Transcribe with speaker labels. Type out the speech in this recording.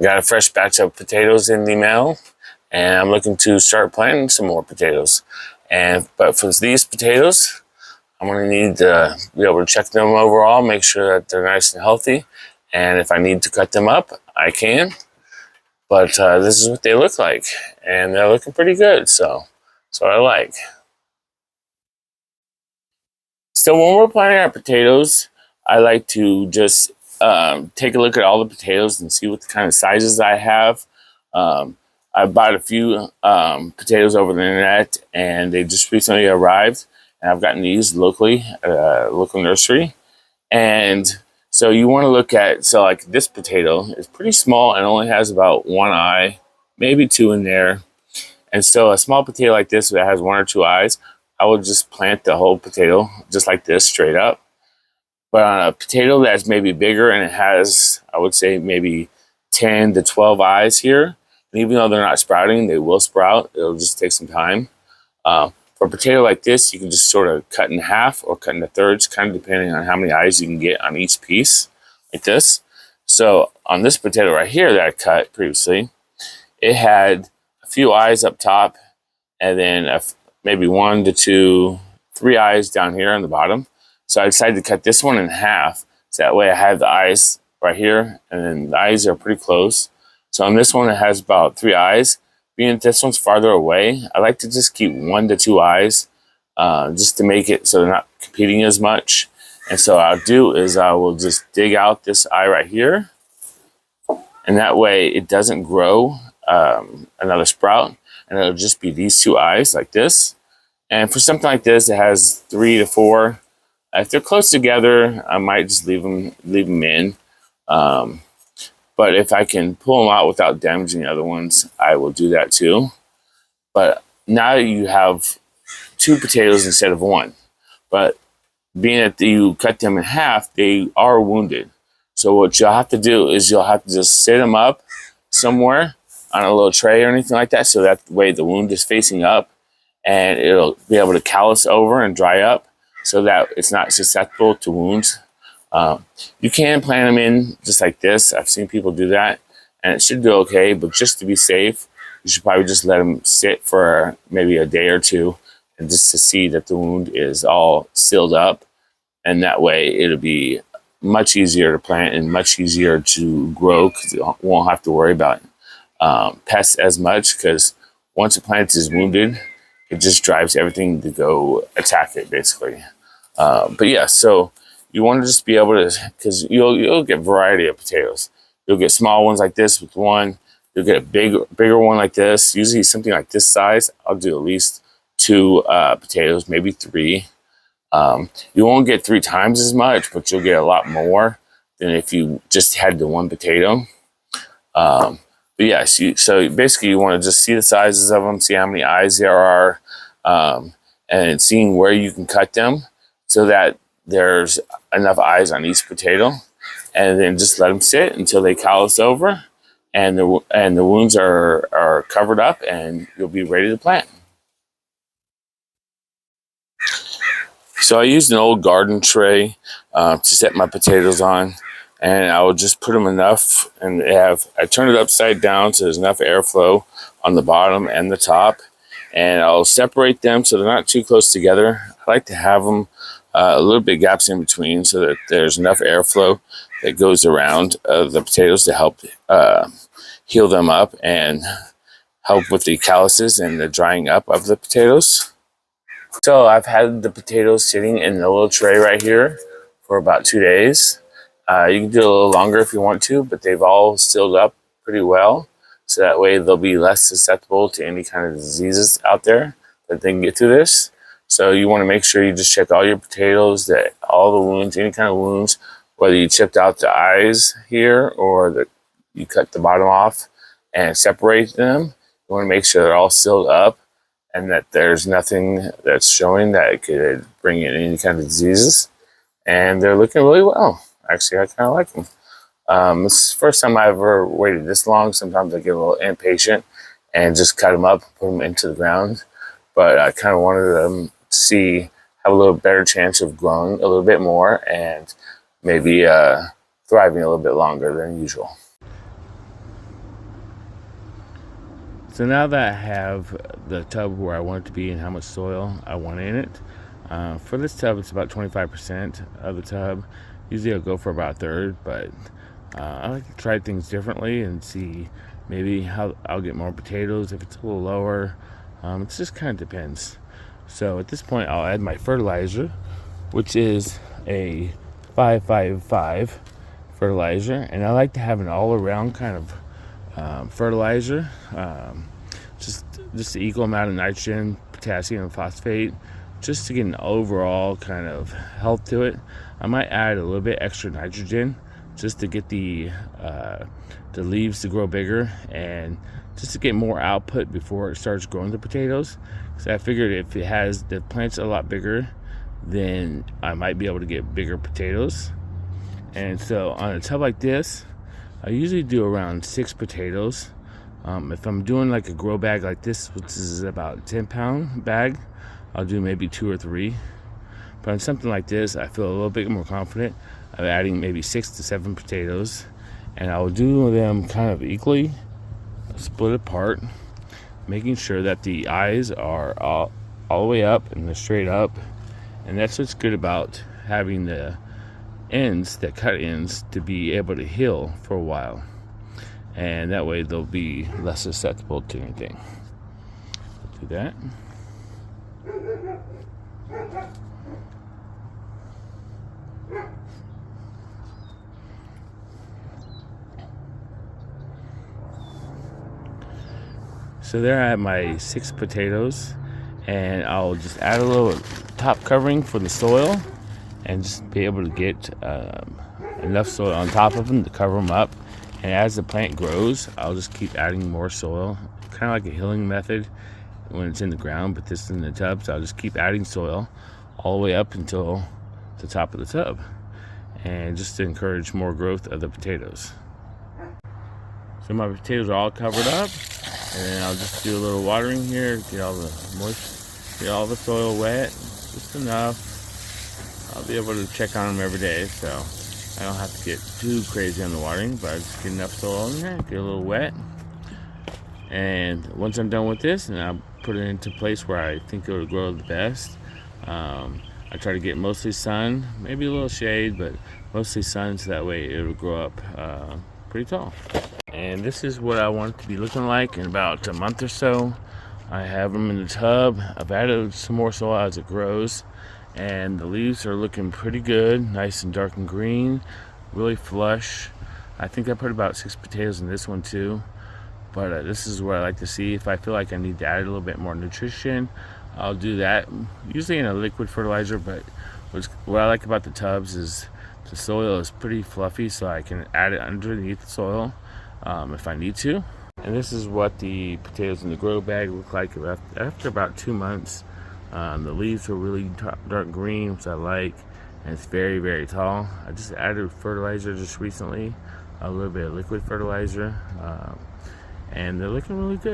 Speaker 1: Got a fresh batch of potatoes in the mail, and I'm looking to start planting some more potatoes. But for these potatoes, I'm going to need to be able to check them overall, make sure that they're nice and healthy. And if I need to cut them up, I can. But this is what they look like, and they're looking pretty good. So that's what I like. So when we're planting our potatoes, I like to just take a look at all the potatoes and see what the kind of sizes I have. I bought a few potatoes over the internet, and they just recently arrived. And I've gotten these locally at a local nursery. And so you want to look at, so like this potato is pretty small and only has about one eye, maybe two in there. And so a small potato like this that has one or two eyes, I would just plant the whole potato just like this, straight up. But on a potato that's maybe bigger and it has, I would say, maybe 10 to 12 eyes here, and even though they're not sprouting, they will sprout. It'll just take some time. For a potato like this, you can just sort of cut in half or cut into thirds, kind of depending on how many eyes you can get on each piece, like this. So on this potato right here that I cut previously, it had a few eyes up top, and then maybe one to two, three eyes down here on the bottom. So I decided to cut this one in half, so that way I have the eyes right here, and then the eyes are pretty close. So on this one, it has about three eyes. Being that this one's farther away, I like to just keep 1 to 2 eyes, just to make it so they're not competing as much. And so what I'll do is I will just dig out this eye right here, and that way it doesn't grow another sprout, and it'll just be these 2 eyes like this. And for something like this, it has 3 to 4. If they're close together, I might just leave them in. But if I can pull them out without damaging the other ones, I will do that too. But now you have 2 potatoes instead of 1. But being that you cut them in half, they are wounded. So what you'll have to do is you'll have to just sit them up somewhere on a little tray or anything like that, so that way the wound is facing up, and it'll be able to callus over and dry up so that it's not susceptible to wounds. You can plant them in just like this. I've seen people do that, and it should do okay, but just to be safe, you should probably just let them sit for maybe a day or two, and just to see that the wound is all sealed up, and that way it'll be much easier to plant and much easier to grow, because you won't have to worry about pests as much, because once a plant is wounded, it just drives everything to go attack it, basically. But yeah, so you want to just be able to, because you'll get variety of potatoes. You'll get small ones like this with one. You'll get a bigger one like this. Usually something like this size, I'll do at least 2 potatoes, maybe 3. You won't get 3 times as much, but you'll get a lot more than if you just had the 1 potato. But yeah, so basically you want to just see the sizes of them, see how many eyes there are, and seeing where you can cut them so that there's enough eyes on each potato, and then just let them sit until they callus over and the wounds are covered up, and you'll be ready to plant. So I used an old garden tray to set my potatoes on, and I would just put them enough, and I turn it upside down so there's enough airflow on the bottom and the top, and I'll separate them so they're not too close together. I like to have them a little bit gaps in between so that there's enough airflow that goes around the potatoes to help heal them up and help with the calluses and the drying up of the potatoes. So I've had the potatoes sitting in the little tray right here for about 2 days. You can do it a little longer if you want to, but they've all sealed up pretty well. So that way they'll be less susceptible to any kind of diseases out there that they can get through this. So you want to make sure you just check all your potatoes, that all the wounds, any kind of wounds, whether you chipped out the eyes here or that you cut the bottom off and separate them. You want to make sure they're all sealed up and that there's nothing that's showing that could bring in any kind of diseases. And they're looking really well. Actually, I kind of like them. This is the first time I ever waited this long. Sometimes I get a little impatient and just cut them up, put them into the ground. But I kind of wanted them to have a little better chance of growing a little bit more and maybe thriving a little bit longer than usual. So now that I have the tub where I want it to be and how much soil I want in it, for this tub it's about 25% of the tub. Usually I'll go for about a third, but I like to try things differently and see maybe how I'll get more potatoes if it's a little lower. It just kind of depends. So at this point I'll add my fertilizer, which is a 5-5-5 fertilizer, and I like to have an all-around kind of fertilizer, just the equal amount of nitrogen, potassium, and phosphate, just to get an overall kind of health to it. I might add a little bit extra nitrogen just to get the leaves to grow bigger and just to get more output before it starts growing the potatoes. So I figured if it has the plants a lot bigger, then I might be able to get bigger potatoes. And so on a tub like this, I usually do around 6 potatoes. If I'm doing like a grow bag like this, which is about a 10-pound bag, I'll do maybe 2 or 3. But on something like this, I feel a little bit more confident of adding maybe 6 to 7 potatoes, and I will do them kind of equally, split apart, making sure that the eyes are all the way up and they're straight up. And that's what's good about having the ends, the cut ends, to be able to heal for a while, and that way they'll be less susceptible to anything. Do that. So there I have my 6 potatoes, and I'll just add a little top covering for the soil and just be able to get enough soil on top of them to cover them up. And as the plant grows, I'll just keep adding more soil, kind of like a hilling method when it's in the ground, but this is in the tub. So I'll just keep adding soil all the way up until the top of the tub, and just to encourage more growth of the potatoes. So my potatoes are all covered up, and then I'll just do a little watering here, get all the moisture, get all the soil wet, just enough. I'll be able to check on them every day, so I don't have to get too crazy on the watering, but I just get enough soil in there, get a little wet. And once I'm done with this, and I'll put it into place where I think it'll grow the best. I try to get mostly sun, maybe a little shade, but mostly sun, so that way it'll grow up pretty tall. And this is what I want it to be looking like in about a month or so. I have them in the tub. I've added some more soil as it grows, and the leaves are looking pretty good, nice and dark and green, really flush. I think I put about 6 potatoes in this one too, but this is what I like to see. If I feel like I need to add a little bit more nutrition, I'll do that, usually in a liquid fertilizer. But what I like about the tubs is the soil is pretty fluffy, so I can add it underneath the soil if I need to. And this is what the potatoes in the grow bag look like after about 2 months. The leaves are really dark green, which I like, and it's very, very tall. I just added fertilizer just recently, a little bit of liquid fertilizer, and they're looking really good.